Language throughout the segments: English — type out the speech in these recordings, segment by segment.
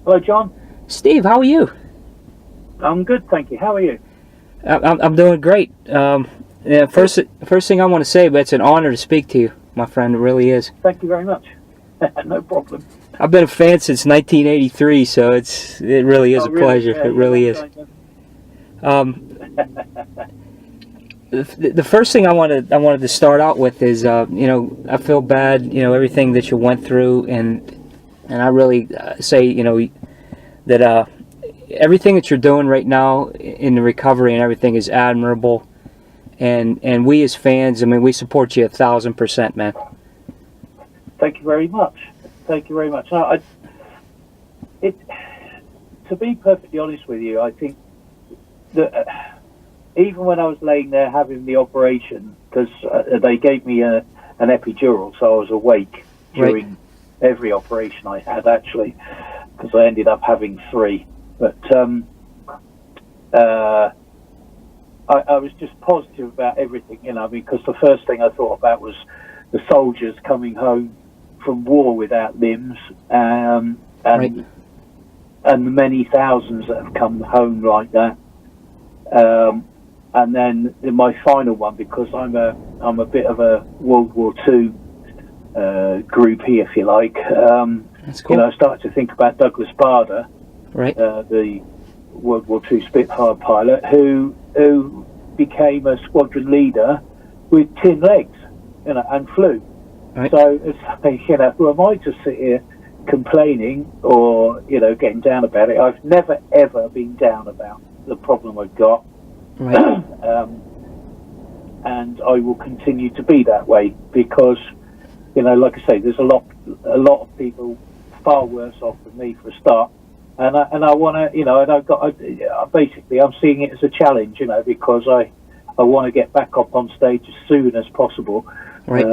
Hello, John. Steve, how are you? I'm good, thank you. How are you? I'm doing great. Yeah, first thing I want to say, but it's an honor to speak to you, my friend. It really is. Thank you very much. No problem. I've been a fan since 1983, so it really is a pleasure. Yeah, it really is. The first thing I wanted to start out with is, I feel bad, everything that you went through, and I really say, that everything that you're doing right now in the recovery and everything is admirable, and we as fans, I mean, we support you 1,000%, man. Thank you very much. Thank you very much. No, to be perfectly honest with you, I think that even when I was laying there having the operation, because they gave me an epidural, so I was awake during every operation I had, actually, because I ended up having 3. But I was just positive about everything, because the first thing I thought about was the soldiers coming home from war without limbs, and the many thousands that have come home like that. And then in my final one, because I'm a bit of a World War II groupie, if you like. That's cool. I started to think about Douglas Bader, the World War II Spitfire pilot, who became a squadron leader with tin legs, and flew. Right. So it's like, who am I to sit here complaining or getting down about it? I've never ever been down about the problem I've got. Right. And I will continue to be that way because, like I say, there's a lot of people far worse off than me for a start, and I want to, and basically I'm seeing it as a challenge, because I want to get back up on stage as soon as possible, right.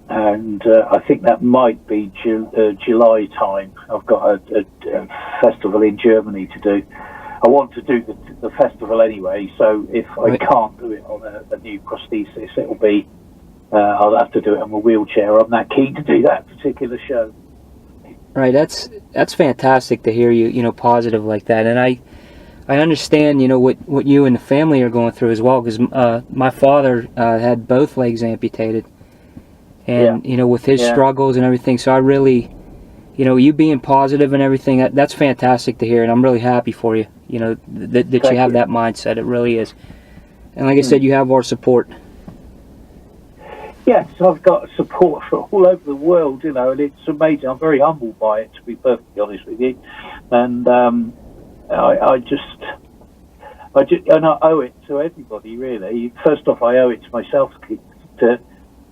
And I think that might be July time. I've got a festival in Germany to do. I want to do the festival anyway, so if I can't do it on a new prosthesis, it'll be I'll have to do it on a wheelchair. I'm that keen to do that particular show. Right, that's fantastic to hear you positive like that, and I understand what you and the family are going through as well, because my father had both legs amputated, and with his struggles and everything. So I really, you being positive and everything, that's fantastic to hear, and I'm really happy for you. That you have that mindset. It really is. And like I said, you have our support. Yes, I've got support from all over the world, and it's amazing. I'm very humbled by it, to be perfectly honest with you. And I owe it to everybody, really. First off, I owe it to myself to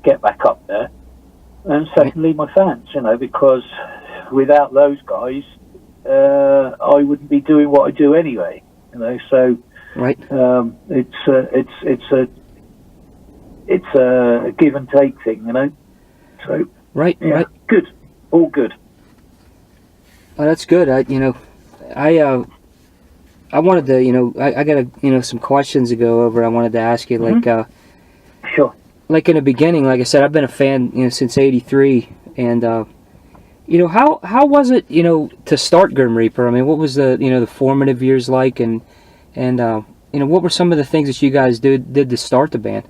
get back up there, and secondly, my fans. Because without those guys, I wouldn't be doing what I do anyway. So it's a give and take thing, So good, all good. Well, that's good. I wanted to, I got some questions to go over. I wanted to ask you, sure. Like in the beginning, like I said, I've been a fan, since '83, and how was it, to start Grim Reaper? I mean, what was the formative years like, and what were some of the things that you guys did to start the band?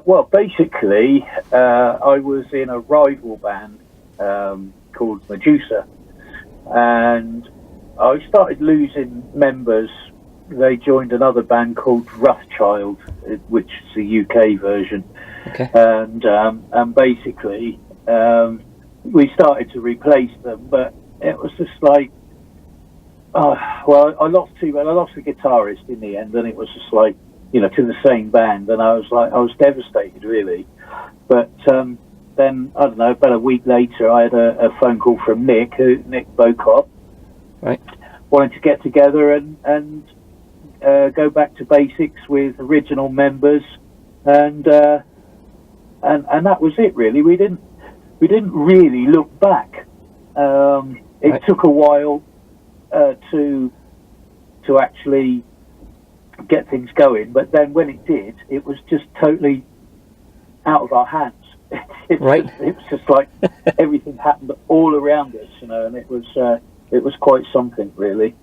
Well, basically, I was in a rival band called Medusa, and I started losing members. They joined another band called Rothschild, which is the UK version. Okay. And basically, we started to replace them, but it was just like, I lost the guitarist in the end, and it was just like, to the same band, and I was devastated, really. But then, I don't know, about a week later, I had a phone call from Nick Bocop, right, wanting to get together and go back to basics with original members, and that was it, really. We didn't really look back. It took a while to actually get things going, but then when it did, it was just totally out of our hands. Right. It was just like everything happened all around us, you know, and it was quite something, really.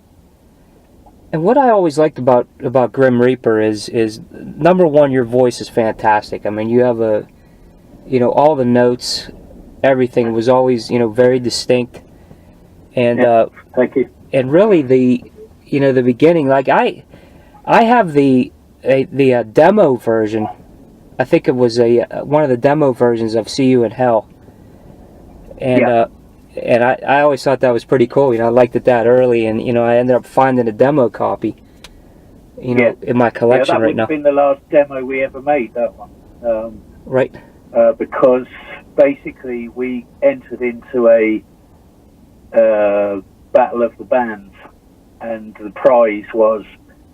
And what I always liked about Grim Reaper is number one, your voice is fantastic. I mean, you have all the notes, everything was always, very distinct. And thank you. And really the beginning, like I have the demo version. I think it was one of the demo versions of "See You in Hell," and I always thought that was pretty cool. I liked it that early, and I ended up finding a demo copy, in my collection right now. That would have been the last demo we ever made. That one, right? Because basically we entered into a battle of the bands, and the prize was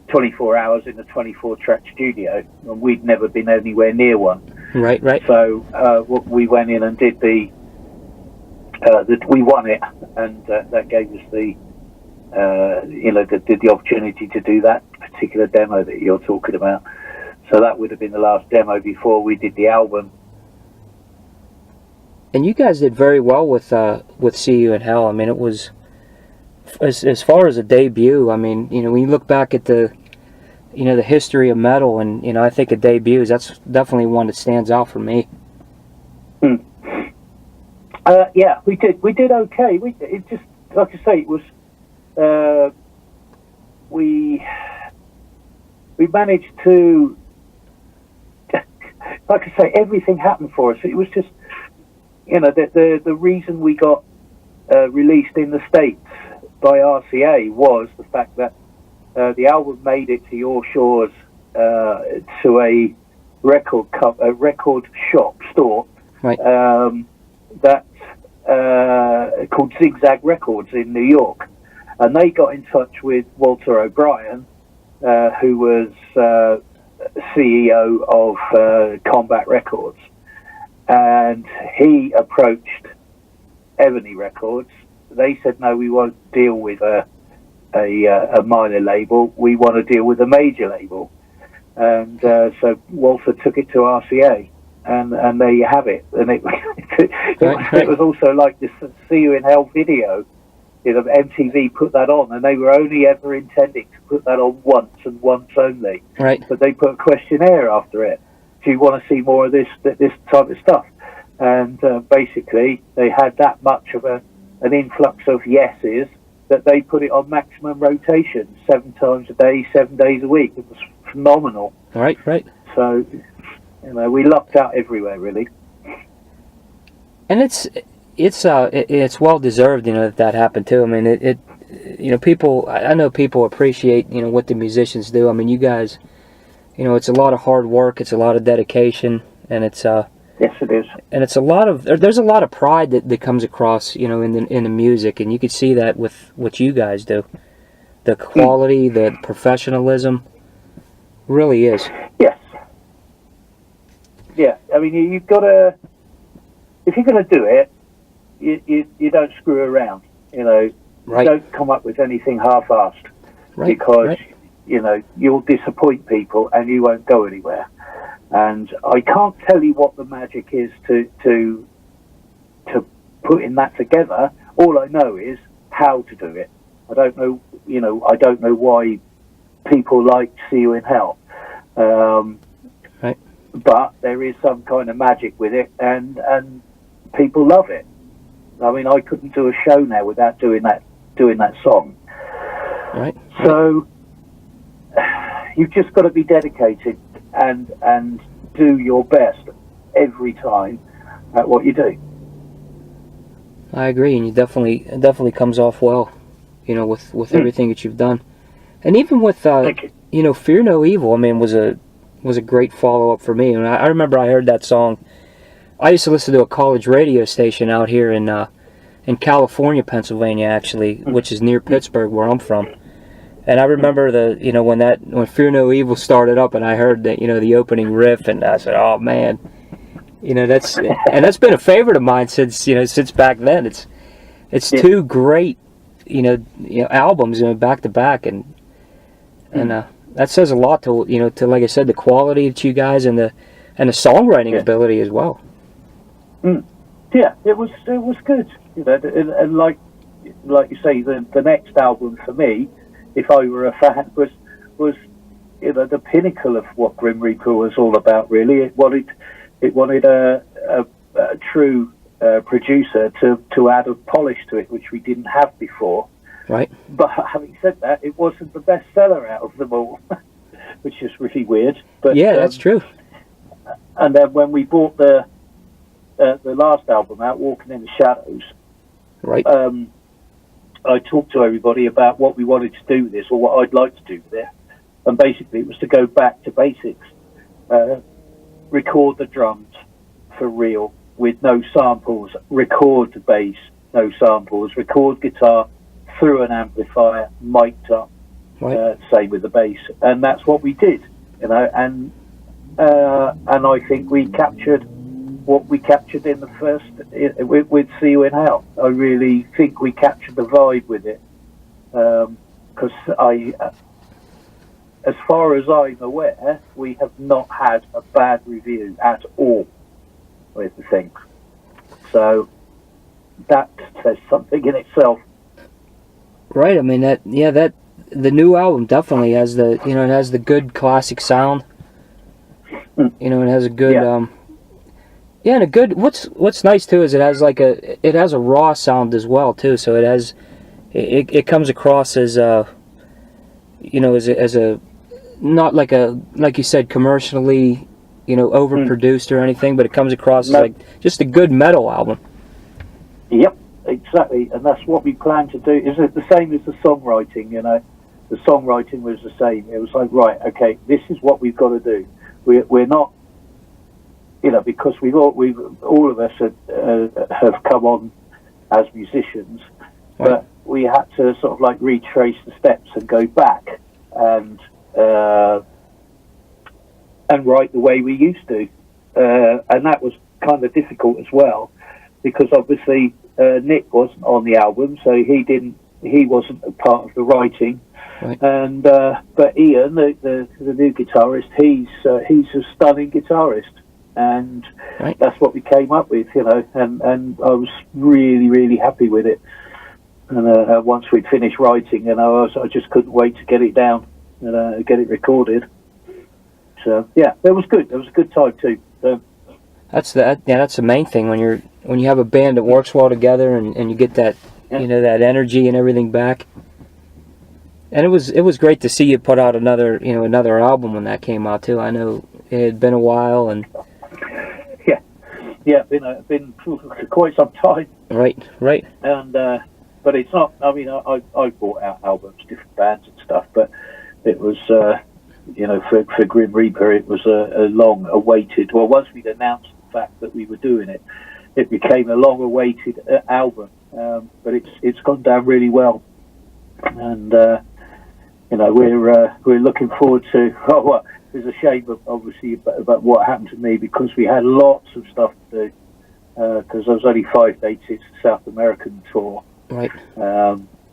24 hours in a 24-track studio, and we'd never been anywhere near one. Right. So we went in and did we won it, and that gave us the opportunity to do that particular demo that you're talking about. So that would have been the last demo before we did the album. And you guys did very well with "See You in Hell." I mean, it was as far as a debut. I mean, when you look back at the history of metal, and I think of debuts, that's definitely one that stands out for me. Yeah, we did okay. It just, like I say, it was we managed to, like I say, everything happened for us. It was just, the reason we got released in the States by RCA was the fact that the album made it to your shores, to a record shop store, right. That called Zigzag Records in New York, and they got in touch with Walter O'Brien, who was CEO of Combat Records, and he approached Ebony Records. They said, no, we won't deal with a minor label, we want to deal with a major label. And so Walter took it to RCA, and there you have it. And it was also like this "See You in Hell" video. MTV put that on, and they were only ever intending to put that on once and once only. Right. But they put a questionnaire after it. Do you want to see more of this type of stuff? And basically, they had that much of an influx of yeses that they put it on maximum rotation, 7 times a day, 7 days a week. It was phenomenal. Right. So, we lucked out everywhere, really. And it's well deserved, that happened too. I mean, I know people appreciate, what the musicians do. I mean, you guys, it's a lot of hard work, it's a lot of dedication, and it's yes, it is. And it's there's a lot of pride that comes across, in the music, and you can see that with what you guys do. The quality, the professionalism, really is. Yes. Yeah, I mean, you've got to, if you're going to do it, you don't screw around, Right. You don't come up with anything half-assed, right. Because, you'll disappoint people and you won't go anywhere. And I can't tell you what the magic is to putting that together. All I know is how to do it. I don't know, I don't know why people like "See You in Hell." Right. But there is some kind of magic with it, and people love it. I mean, I couldn't do a show now without doing that song. Right. So you've just got to be dedicated and do your best every time at what you do. I agree, and it definitely comes off well, with everything that you've done, and even with "Fear No Evil." I mean, was a great follow up for me. And I remember I heard that song. I used to listen to a college radio station out here in California, Pennsylvania, actually, which is near Pittsburgh, where I'm from. And I remember when "Fear No Evil" started up, and I heard that the opening riff, and I said, "Oh man." That's been a favorite of mine since back then. It's two great albums back to back, and that says a lot to like I said, the quality that you guys and the songwriting ability as well. Yeah, it was good. You know, and like you say, the next album for me, if I were a fan, was you know, the pinnacle of what Grim Reaper was all about. Really, it wanted a true producer to add a polish to it, which we didn't have before. Right. But having said that, it wasn't the best seller out of them all, which is really weird. But yeah, that's true. And then when we bought the last album out, Walking in the Shadows, right. I talked to everybody about what we wanted to do with this, or what I'd like to do with it. And basically it was to go back to basics. Record the drums for real, with no samples. Record the bass, no samples. Record guitar through an amplifier, mic'd up. Right. Same with the bass. And that's what we did, you know. And I think we captured what we captured in the first with See You in Hell. I really think we captured the vibe with it, because as far as I'm aware, we have not had a bad review at all with the thing. So that says something in itself. Right. I mean, that the new album definitely has it has the good classic sound. You know, it has a good and a good. What's nice too is it has a raw sound as well too. So it comes across as you know, as a not like you said, commercially, you know, overproduced or anything, but it comes across as like just a good metal album. Yep, exactly, and that's what we plan to do. Is it the same as the songwriting? You know, the songwriting was the same. It was like, right, okay, this is what we've got to do. We're not, you know, because all of us have come on as musicians, but we had to sort of like retrace the steps and go back and write the way we used to, and that was kind of difficult as well, because obviously Nick wasn't on the album, so he wasn't a part of the writing. Right. And but Ian, the new guitarist, he's a stunning guitarist, and that's what we came up with, you know. And I was really, really happy with it. And once we'd finished writing, you know, I just couldn't wait to get it down and get it recorded. So yeah, it was good. It was a good time too. So, that's the main thing when you have a band that works well together and you get that you know, that energy and everything back. And it was great to see you put out another album when that came out too. I know it had been a while, and been for quite some time. Right. And but it's not. I mean, I bought out albums, different bands and stuff, but it was you know, for Grim Reaper, it was a long awaited. Well, once we'd announced the fact that we were doing it, it became a long awaited album. But it's gone down really well, and you know, we're looking forward to. Oh, well, there's a shame, obviously, about what happened to me, because we had lots of stuff to do. Because I was only 5 dates into the South American tour, right?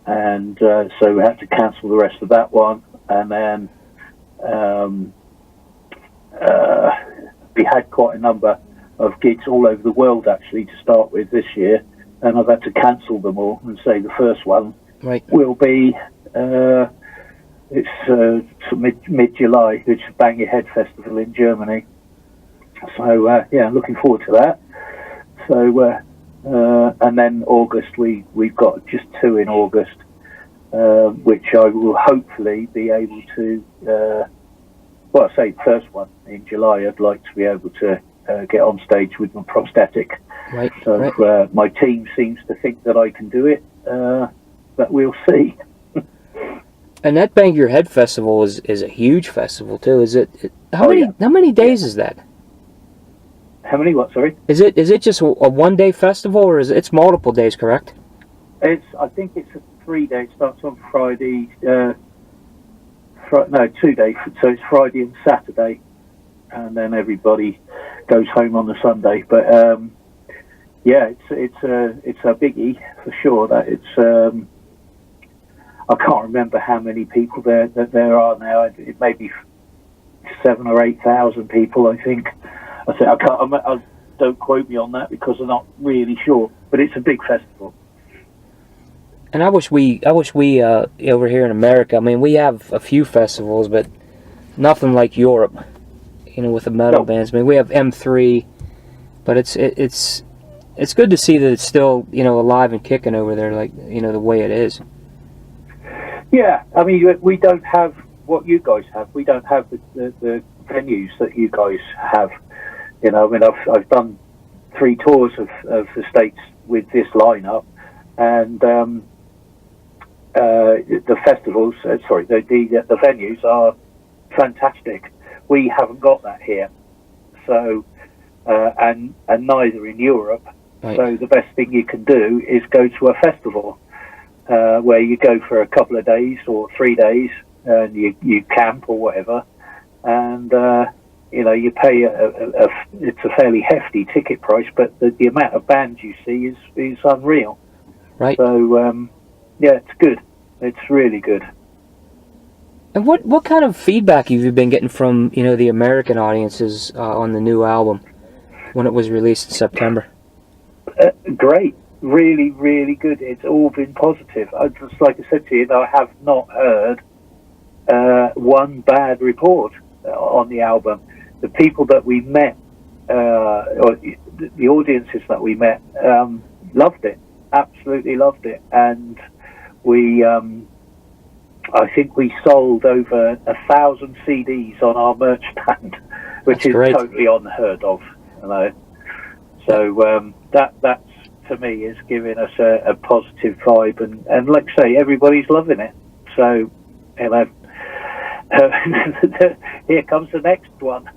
And so we had to cancel the rest of that one, and then we had quite a number of gigs all over the world actually to start with this year, and I've had to cancel them all and say the first one will be it's mid-July, which is Bang Your Head Festival in Germany. So yeah, looking forward to that. So and then August, we've got just 2 in August, which I will hopefully be able to. Well, I say the first one in July. I'd like to be able to get on stage with my prosthetic. Right. So my team seems to think that I can do it, but we'll see. And that Bang Your Head Festival is a huge festival too. Is it? How many days is that? How many what? Sorry. Is it just a 1-day festival, or it's multiple days? Correct. I think it's a 3-day. It starts on Friday. No, 2 days. So it's Friday and Saturday, and then everybody goes home on the Sunday. But yeah, it's a biggie for sure. That it's. I can't remember how many people there are now. It may be 7,000 or 8,000 people, I think. I can't. don't quote me on that because I'm not really sure. But it's a big festival. And I wish we over here in America. I mean, we have a few festivals, but nothing like Europe. You know, with the metal bands. I mean, we have M3, but it's good to see that it's still, you know, alive and kicking over there, like, you know, the way it is. Yeah, I mean, we don't have what you guys have. We don't have the venues that you guys have. You know, I mean, I've done 3 tours of the States with this lineup, and the festivals, the venues are fantastic. We haven't got that here, so and neither in Europe. Right. So the best thing you can do is go to a festival where you go for a couple of days or 3 days, and you camp or whatever, and you know, you pay it's a fairly hefty ticket price, but the amount of bands you see is unreal. Right. So yeah, it's good. It's really good. And what kind of feedback have you been getting from, you know, the American audiences on the new album when it was released in September? Great, really, really good. It's all been positive. Just like I said to you, I have not heard one bad report on the album. The people that we met, or the audiences that we met, loved it. Absolutely loved it, and we. I think we sold over 1,000 CDs on our merch stand, which is great. Totally unheard of. You know, so that's to me is giving us a positive vibe, and like I say, everybody's loving it. So, you know, here comes the next one.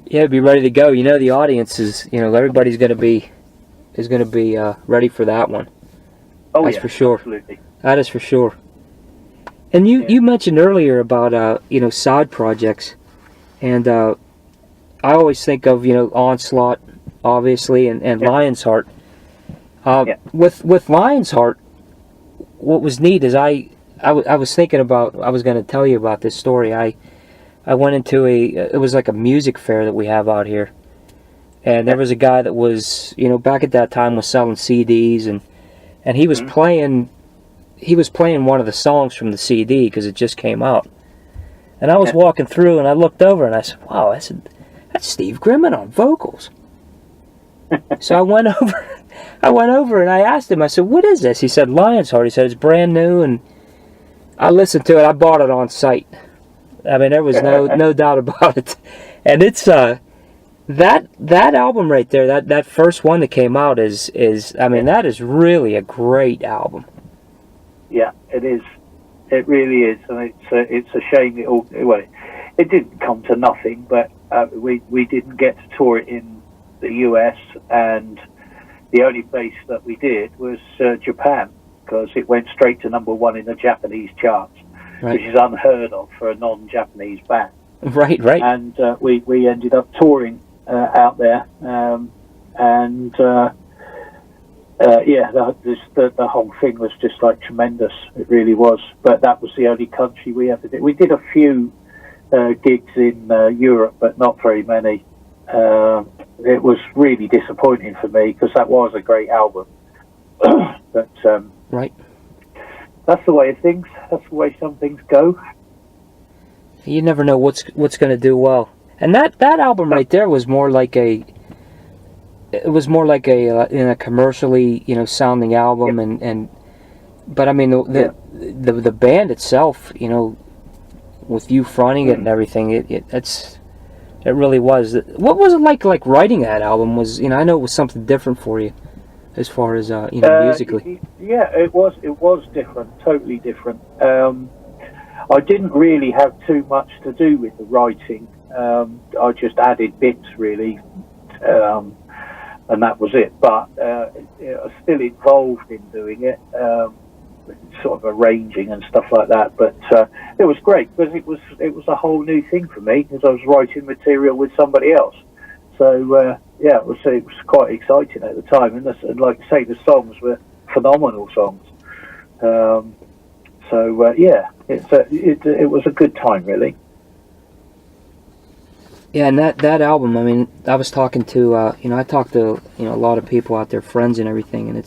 Yeah, be ready to go. You know, the audience is, you know, everybody's going to be ready for that one. Oh, that's yeah, for sure. Absolutely. That is for sure. And you mentioned earlier about you know, side projects, and I always think of, you know, Onslaught, obviously, and Lion's Heart. With Lion's Heart, what was neat is I was thinking about, I was going to tell you about this story. I went into it was like a music fair that we have out here, and there was a guy that was, you know, back at that time was selling CDs, and he was playing. He was playing one of the songs from the CD because it just came out. And I was walking through, and I looked over, and I said, wow, that's Steve Grimmett on vocals. So I went over, and I asked him, I said, what is this? He said, Lion's Heart. He said, it's brand new, and I listened to it. I bought it on site. I mean, there was no doubt about it. And it's, that album right there, that first one that came out is I mean, that is really a great album. Yeah, it is. It really is, and it's a shame it didn't come to nothing. But we didn't get to tour it in the US, and the only place that we did was Japan, because it went straight to #1 in the Japanese charts, which is unheard of for a non-Japanese band. Right. And we ended up touring out there, and. The whole thing was just like tremendous. It really was. But that was the only country we ever did. We did a few gigs in Europe, but not very many. It was really disappointing for me because that was a great album. But right. That's the way of things. That's the way some things go. You never know what's going to do well. And that album right there was more like a. It was more like a commercially, you know, sounding album, but I mean the band itself, you know, with you fronting it and everything, it really was. What was it like writing that album? Was, you know, I know it was something different for you, as far as you know, musically. Yeah, it was different, totally different. I didn't really have too much to do with the writing. I just added bits really. And that was it. But I was still involved in doing it, sort of arranging and stuff like that. But it was great because it was a whole new thing for me because I was writing material with somebody else. So it was quite exciting at the time. And like I say, the songs were phenomenal songs. It was a good time, really. Yeah, and that album, I mean, I was talking to, I talked to, a lot of people out there, friends and everything, and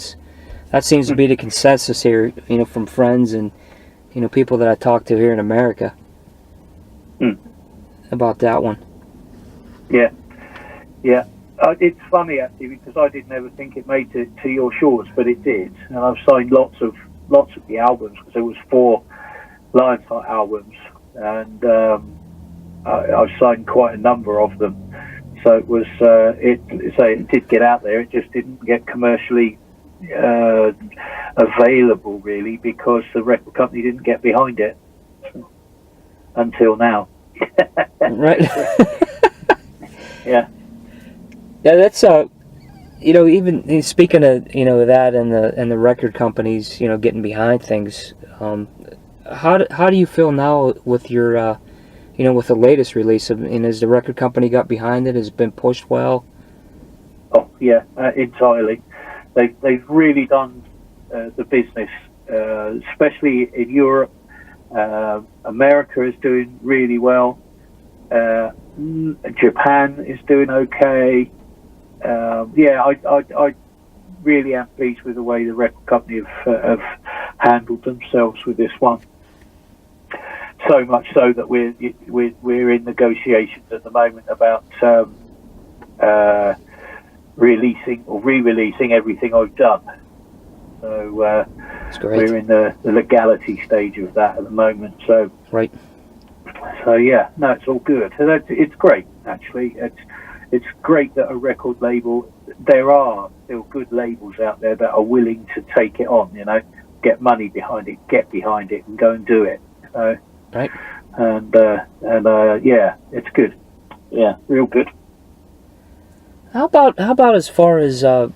that seems to be the consensus here, from friends and, people that I talk to here in America about that one. Yeah. It's funny, actually, because I didn't ever think it made it to your shores, but it did. And I've signed lots of the albums, because there was 4 Lionheart albums, and I've signed quite a number of them. So it was, it did get out there. It just didn't get commercially available, really, because the record company didn't get behind it until now. Right. Yeah. Yeah, that's even speaking of that and the record companies getting behind things. How do you feel now with your with the latest release? And has the record company got behind it? Has it been pushed well? Oh yeah, entirely. They've really done the business, especially in Europe. America is doing really well. Japan is doing okay. I really am pleased with the way the record company have handled themselves with this one. So much so that we're in negotiations at the moment about releasing or re-releasing everything I've done. So That's great. We're in the legality stage of that at the moment. So right. So yeah, no, it's all good. It's great, actually. It's great that a record label. There are still good labels out there that are willing to take it on. Get money behind it, get behind it, and go and do it. Right. And yeah, it's good. Yeah, real good. How about as far as as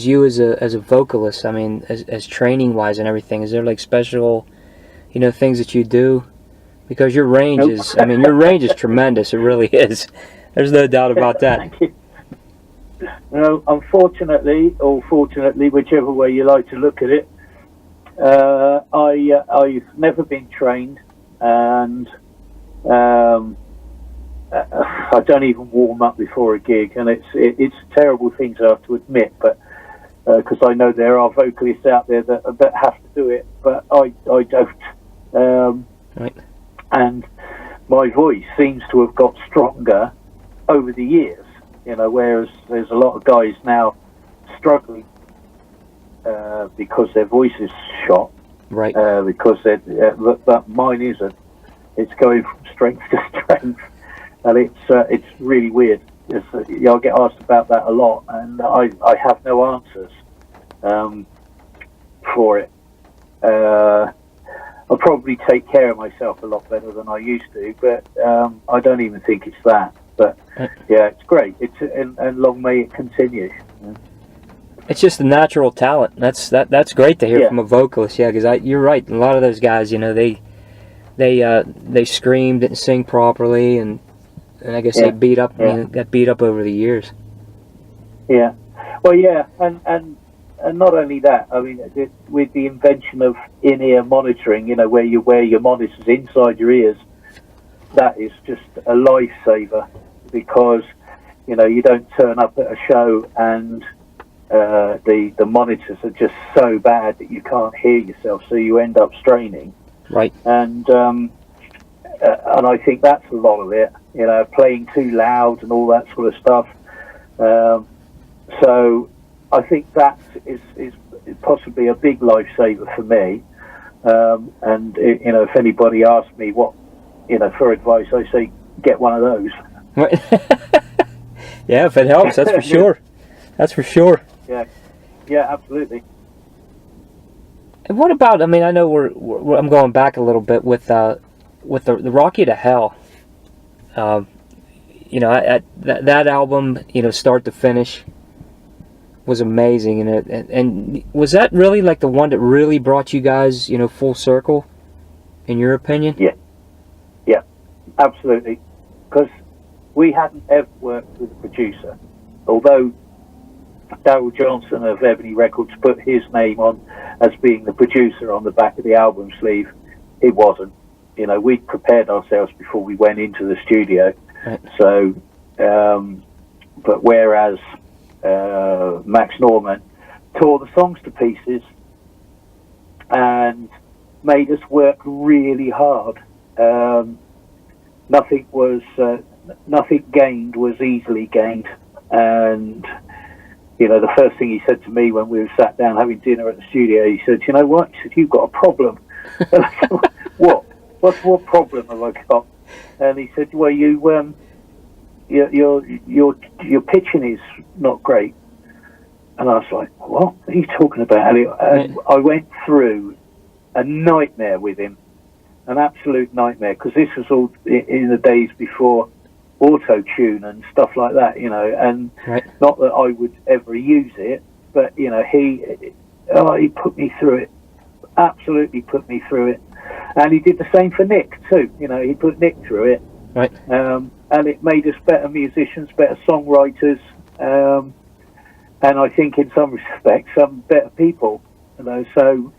you as a vocalist? I mean, as training wise and everything, is there like special things that you do? Because your range is, your range is tremendous. It really is. There's no doubt about that. Thank you. No, unfortunately, or fortunately, whichever way you like to look at it, I've never been trained, and I don't even warm up before a gig, and it's a terrible thing to have to admit, but because I know there are vocalists out there that have to do it, but I don't. Right. And my voice seems to have got stronger over the years, whereas there's a lot of guys now struggling because their voice is shot. Right. Because but mine isn't. It's going from strength to strength, and it's really weird. I get asked about that a lot, and I have no answers for it. I probably take care of myself a lot better than I used to, but I don't even think it's that. But yeah, it's great. And long may it continue. It's just a natural talent. That's great to hear from a vocalist. Yeah, because you're right. A lot of those guys, they scream, didn't sing properly, and I guess they beat up. Got beat up over the years. Yeah. Well, yeah, and not only that. I mean, with the invention of in-ear monitoring, where you wear your monitors inside your ears, that is just a lifesaver, because you don't turn up at a show and the monitors are just so bad that you can't hear yourself, so you end up straining. Right. And I think that's a lot of it. Playing too loud and all that sort of stuff. So I think that is possibly a big lifesaver for me. And if anybody asks me what for advice, I say get one of those. Yeah, if it helps, that's for sure. That's for sure. Yeah, absolutely. And what about? I mean, I know I'm going back a little bit with the Rock You to Hell. That album, start to finish, was amazing, and was that really like the one that really brought you guys, full circle, in your opinion? Yeah, absolutely, because we hadn't ever worked with a producer, although Darryl Johnson of Ebony Records put his name on as being the producer on the back of the album sleeve. It wasn't. We'd prepared ourselves before we went into the studio, Right. So, but whereas Max Norman tore the songs to pieces and made us work really hard. Nothing gained was easily gained, and the first thing he said to me when we were sat down having dinner at the studio, he said, "You know what?" He said, "You've got a problem." And I said, What problem have I got? And he said, "Well, your pitching is not great." And I was like, "What are you talking about?" And I went through a nightmare with him, an absolute nightmare, because this was all in the days before auto-tune and stuff like that, and not that I would ever use it, but he put me through it, absolutely put me through it. And he did the same for Nick too. He put Nick through it, and it made us better musicians, better songwriters, and I think in some respects some better people. So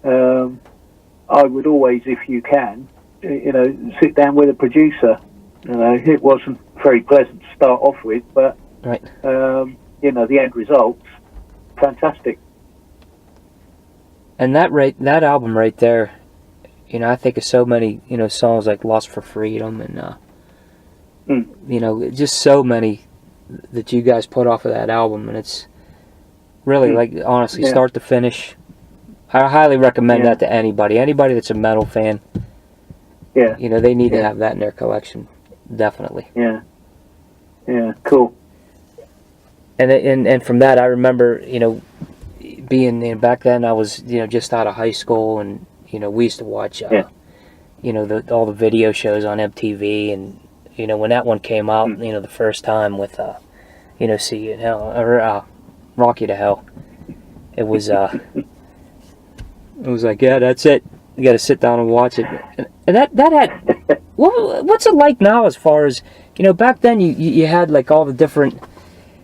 I would always, if you can, sit down with a producer. It wasn't very pleasant to start off with, but the end result's fantastic. And that album right there, I think of so many, songs like "Lost for Freedom" and just so many that you guys put off of that album, and it's really honestly, start to finish. I highly recommend that to anybody that's a metal fan. Yeah, they need to have that in their collection, definitely. Yeah, cool. And from that, I remember, being back then, I was just out of high school, and we used to watch all the video shows on MTV, and when that one came out, the first time with See You in Hell, or Rock You to Hell, it was it was like, yeah, that's it. You got to sit down and watch it. And that had what's it like now as far as back then you had like all the different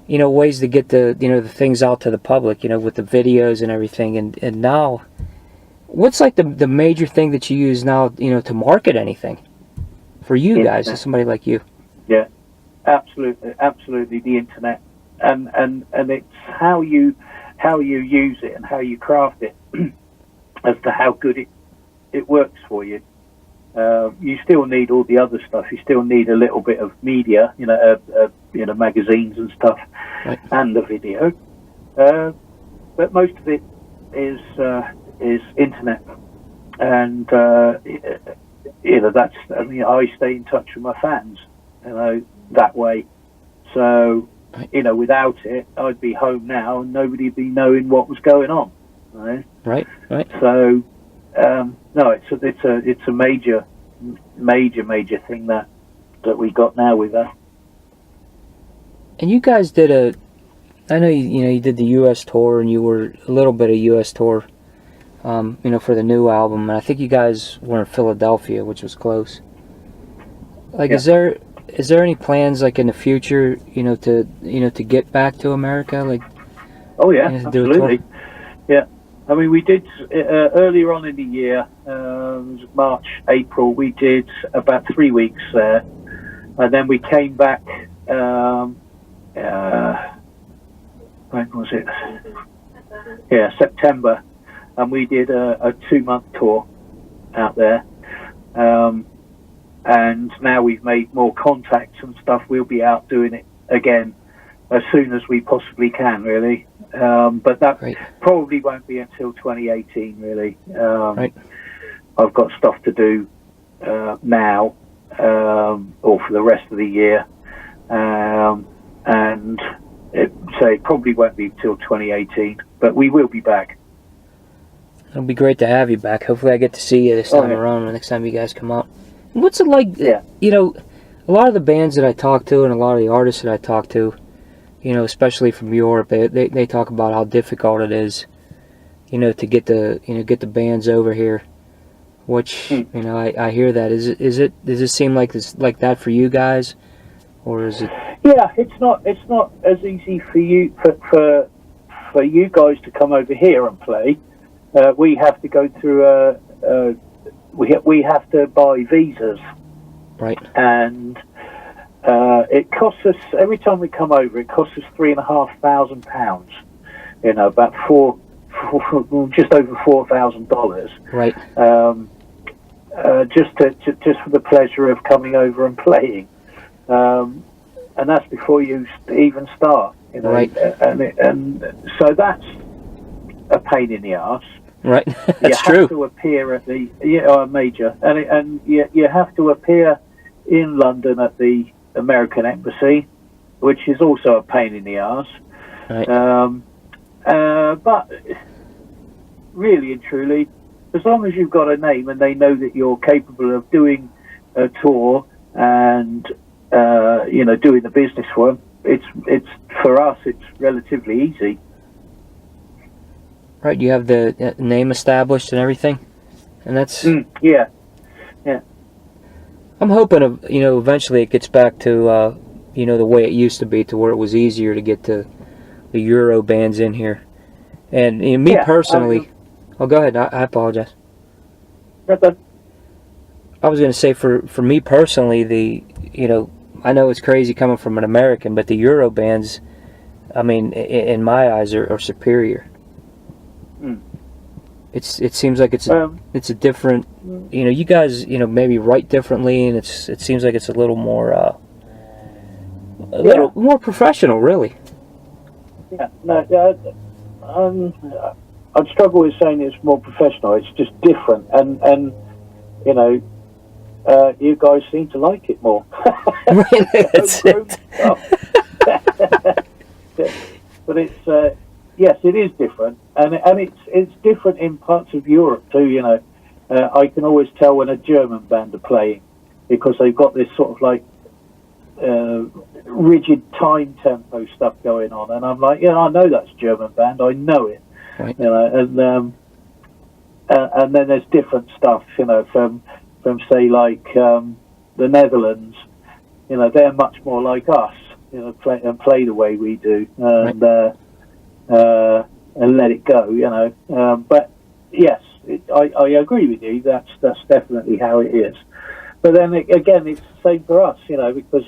ways to get the the things out to the public, with the videos and everything, and now what's like the major thing that you use now, to market anything for you guys, as somebody like you? Yeah, absolutely the internet, and it's how you use it and how you craft it as to how good it works for you. You still need all the other stuff. You still need a little bit of media, magazines and stuff, and the video. But most of it is internet, and that's. I mean, I stay in touch with my fans, that way. So, without it, I'd be home now and nobody'd be knowing what was going on. Right. So, no, it's a major thing that we got now with that. And you guys did I know you did the U.S. tour, and you were a little bit of U.S. tour, for the new album, and I think you guys were in Philadelphia, which was close. Like, is there any plans, like, in the future, to get back to America, like? Oh yeah, absolutely. Yeah. I mean, we did earlier on in the year, it was March, April. We did about 3 weeks there, and then we came back. When was it? Yeah, September, and we did a 2-month tour out there. And now we've made more contacts and stuff. We'll be out doing it again as soon as we possibly can, really. But that probably won't be until 2018, really. I've got stuff to do now, or for the rest of the year, and it probably won't be until 2018. But we will be back. It'll be great to have you back. Hopefully, I get to see you this time around. The next time you guys come out. What's it like? Yeah. A lot of the bands that I talk to, and a lot of the artists that I talk to, especially from Europe, they talk about how difficult it is, to get the bands over here. Which I hear that. Does it seem like that for you guys, or is it? Yeah, it's not as easy for you for you guys to come over here and play. We have to go through we have to buy visas, right? And it costs us, every time we come over, it costs us £3,500. You know, about just over $4,000. Right. Just for the pleasure of coming over and playing. And that's before you even start. You know, right. And so that's a pain in the arse. Right, that's true. You have true. to appear at the major, and you have to appear in London at the American Embassy, which is also a pain in the arse. Right. But really and truly, as long as you've got a name and they know that you're capable of doing a tour and doing the business for them, it's for us, it's relatively easy. Right, you have the name established and everything, and that's yeah. I'm hoping eventually it gets back to the way it used to be, to where it was easier to get the Euro bands in here. And me personally, go ahead. I apologize. Nothing. I was going to say for me personally, I know it's crazy coming from an American, but the Euro bands, I mean, in my eyes, are superior. It seems like it's a different, you guys, maybe write differently, and it seems like it's a little more, little more professional, really. Yeah, no, I'd struggle with saying it's more professional. It's just different, and you guys seem to like it more. That's it. But it's yes, it is different, and it's different in parts of Europe too. I can always tell when a German band are playing, because they've got this sort of like rigid time tempo stuff going on, and I'm like, I know that's a German band, I know it. Right. And then there's different stuff, from say like the Netherlands. They're much more like us, play the way we do, and let it go, But yes, I agree with you. That's definitely how it is. But then again, it's the same for us, because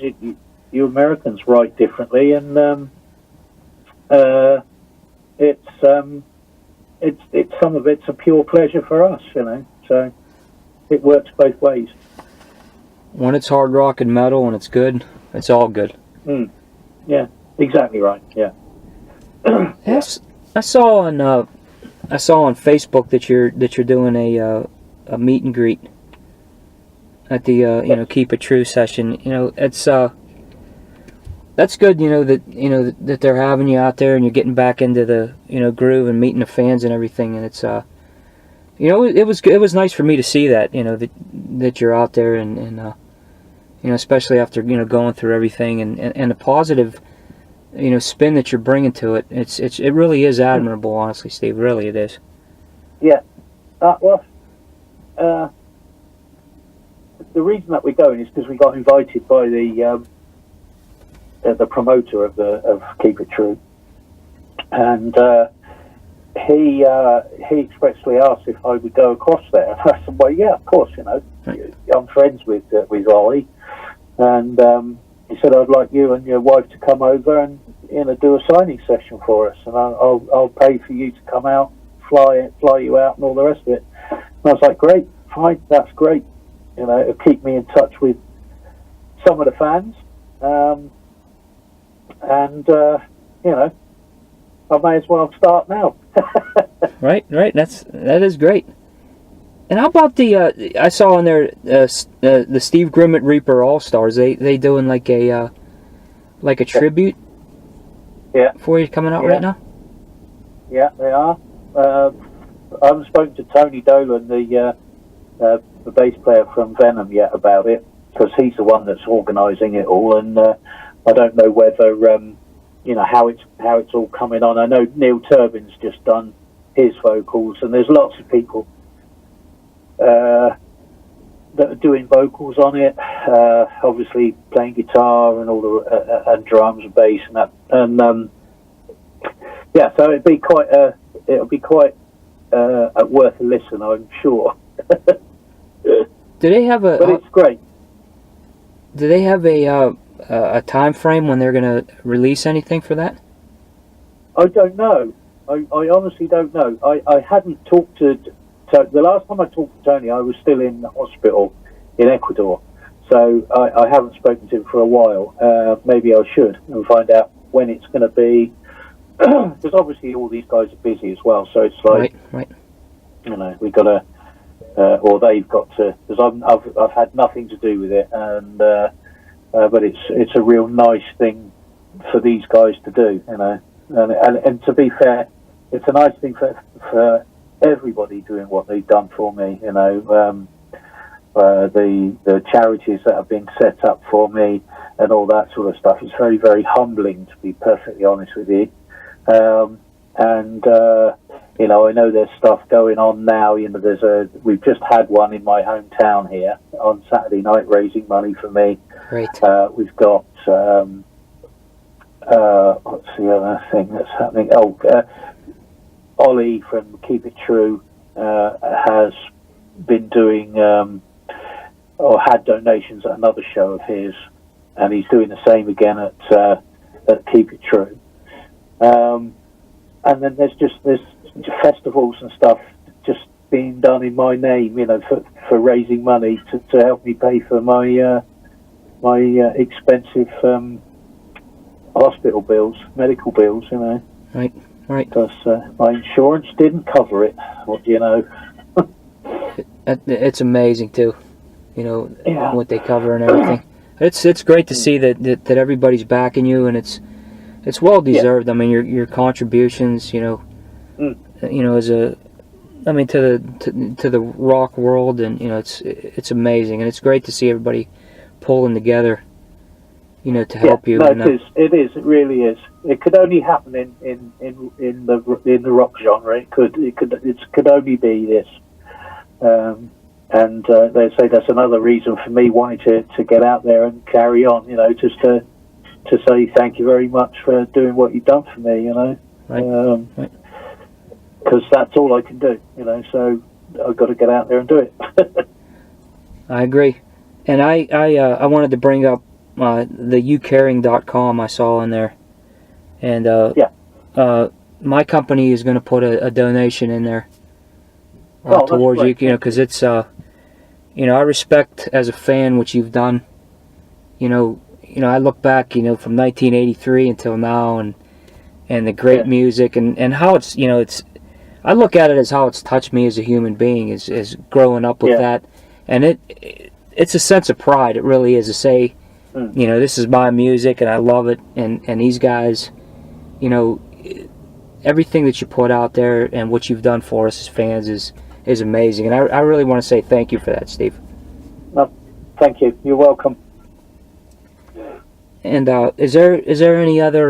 you Americans write differently, and it's some of it's a pure pleasure for us, So it works both ways. When it's hard rock and metal and it's good, it's all good. Yeah, exactly right. Yeah. Yes, I saw on Facebook that you're doing a meet and greet at the Keep It True session. It's that's good. That they're having you out there and you're getting back into the groove and meeting the fans and everything. And it's it was nice for me to see that that you're out there and especially after going through everything and the positive spin that you're bringing to it. It really is admirable, honestly, Steve. Really, it is. Yeah. The reason that we're going is because we got invited by the promoter of Keep It True, and he expressly asked if I would go across there. I said, well, yeah, of course. I'm friends with Ollie, and he said, I'd like you and your wife to come over and do a signing session for us, and I'll pay for you to come out, fly you out, and all the rest of it. And I was like, great, fine, that's great. It'll keep me in touch with some of the fans, and I may as well start now. Right. That is great. And how about the I saw on there the Steve Grimmett Reaper All Stars? They doing like a tribute. Yeah. For you coming out right now. Yeah, they are. I haven't spoken to Tony Dolan, the bass player from Venom, yet about it, because he's the one that's organising it all, and I don't know whether how it's all coming on. I know Neil Turbin's just done his vocals, and there's lots of people that are doing vocals on it, obviously playing guitar and all the and drums and bass and that, and so it'll be quite worth a listen, I'm sure. Do they have a? But it's great. Do they have a a time frame when they're going to release anything for that? I don't know. I honestly don't know. I hadn't talked to the last time I talked to Tony, I was still in the hospital in Ecuador, so I haven't spoken to him for a while. Maybe I should and find out when it's going to be, because obviously all these guys are busy as well. So it's like, right. You know, we got to, or they've got to, because I've had nothing to do with it, and but it's a real nice thing for these guys to do, you know, and to be fair, it's a nice thing for everybody doing what they've done for me, you know, the charities that have been set up for me and all that sort of stuff. It's very, very humbling, to be perfectly honest with you. You know, I know there's stuff going on now. You know, we've just had one in my hometown here on Saturday night raising money for me. Great. We've got what's the other thing that's happening? Ollie from Keep It True has been doing or had donations at another show of his, and he's doing the same again at Keep It True. And then there's festivals and stuff just being done in my name, you know, for raising money to help me pay for my expensive hospital bills, medical bills, you know. Right. Because my insurance didn't cover it. What do you know? It's amazing too, you know, yeah. What they cover and everything. It's great to see that everybody's backing you, and it's well deserved. Yeah. I mean, your contributions, you know, you know, to the rock world, and you know, it's amazing, and it's great to see everybody pulling together, you know, to help you. No, it is. It really is. It could only happen in the rock genre. It could only be this. And they say that's another reason for me wanting to get out there and carry on. You know, just to say thank you very much for doing what you've done for me. You know, right. Because that's all I can do. You know, so I've got to get out there and do it. I agree, and I wanted to bring up the youcaring.com I saw in there, and my company is going to put a donation in there towards you, you know, because it's you know, I respect as a fan what you've done. You know, I look back, you know, from 1983 until now, and the great music and how it's, you know, I look at it as how it's touched me as a human being, is growing up with that, and it's a sense of pride. It really is, to say, you know, this is my music and I love it, and these guys, you know, everything that you put out there and what you've done for us as fans is amazing, and I really want to say thank you for that, Steve. Well, thank you. You're welcome. And is there any other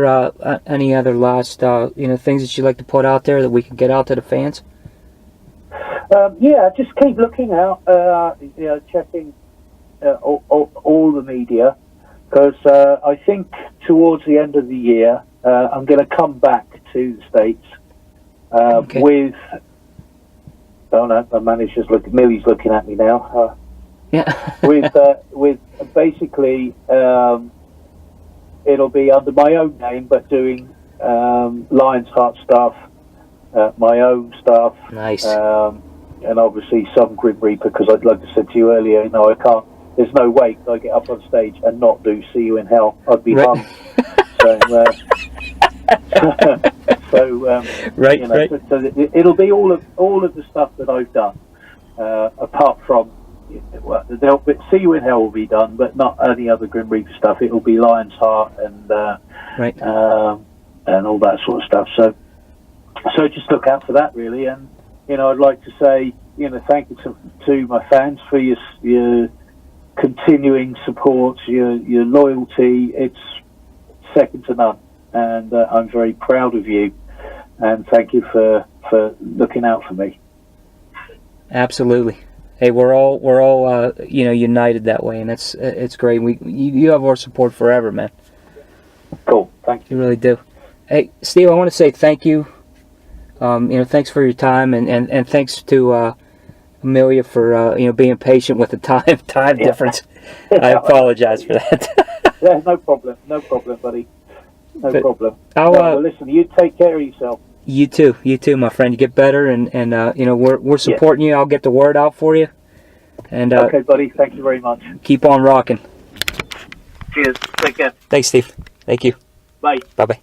last you know, things that you'd like to put out there that we can get out to the fans? Yeah, just keep looking out. You know, checking all the media, because I think towards the end of the year I'm going to come back to the States with. Oh no, my manager's Millie's looking at me now. With basically. It'll be under my own name, but doing Lion's Heart stuff, my own stuff. Nice. And obviously some Grim Reaper, because like I said to you earlier, you know, I can't. There's no way I get up on stage and not do "See You in Hell." I'd be hung. Right. You know, right. So it'll be all of the stuff that I've done, apart from. Well, "See You in Hell" will be done, but not any other Grim Reaper stuff. It will be Lion's Heart and and all that sort of stuff. So just look out for that, really. And you know, I'd like to say, you know, thank you to my fans for your continuing support, your loyalty. It's second to none, and I'm very proud of you. And thank you for looking out for me. Absolutely. Hey, we're all you know, united that way, and it's great. You have our support forever, man. Cool, thank you. You really do. Hey, Steve, I want to say thank you. You know, thanks for your time, and thanks to Amelia for you know, being patient with the time difference. I apologize for that. Yeah, no problem, buddy. No problem. I'll, listen, you take care of yourself. You too, my friend. You get better, and you know, we're supporting you. I'll get the word out for you. And okay, buddy. Thank you very much. Keep on rocking. Cheers. Take care. Thanks, Steve. Thank you. Bye. Bye-bye.